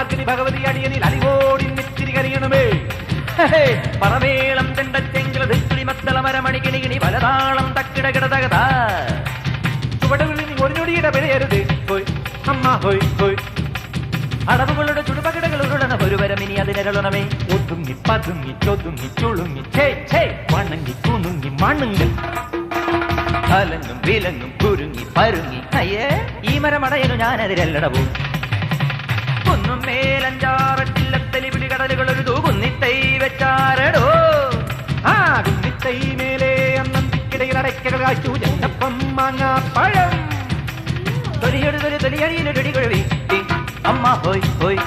മാർഗിനി ഭഗവതി അടിയനിൽ അലിവോടി നെച്ചിരി കരിയണമേ. പറവേളം തെണ്ടച്ചെങ്കിലി മത്തള മരമണികിണികിണി പലതാളം തക്കിടകിടതകത ചുവടുകളിൽ ഒരു ഞൊടിയുടെ പിഴയരുത് ഹോയ് അമ്മ ഹോയ് ഹോയ്. അടവുകളുടെ ചുടുപകിടകൾ ഉരുളണ ഒരു വരം ഇനി അതിനരുളണമേ. ഒതുങ്ങി പതുങ്ങി ചൊതുങ്ങി ചുളുങ്ങി ഛേ ഛേ വണങ്ങി കുണുങ്ങി മണുങ്ങി കലങ്ങും വിലങ്ങും കുരുങ്ങി പരുങ്ങി. അയ്യേ ഈ മരമടയനു ഞാനതിരല്ലടവും. കുന്നും മേലഞ്ചാറട്ടില്ലത്തലി പിടി കടലുകൾ ഒരു കുന്നിത്തൈ വെച്ചാരടോ. ആ കുന്നിത്തൈ മേലെ അന്നന്തിക്കിടയിൽ അടയ്ക്കകൾ കാച്ചു ചെന്നപ്പം മാങ്ങാപ്പഴം തൊലിയൊരു തൊലി തൊലിയടിയിലൊരു കുഴവി അമ്മ ഹോയ് ഹോയ്.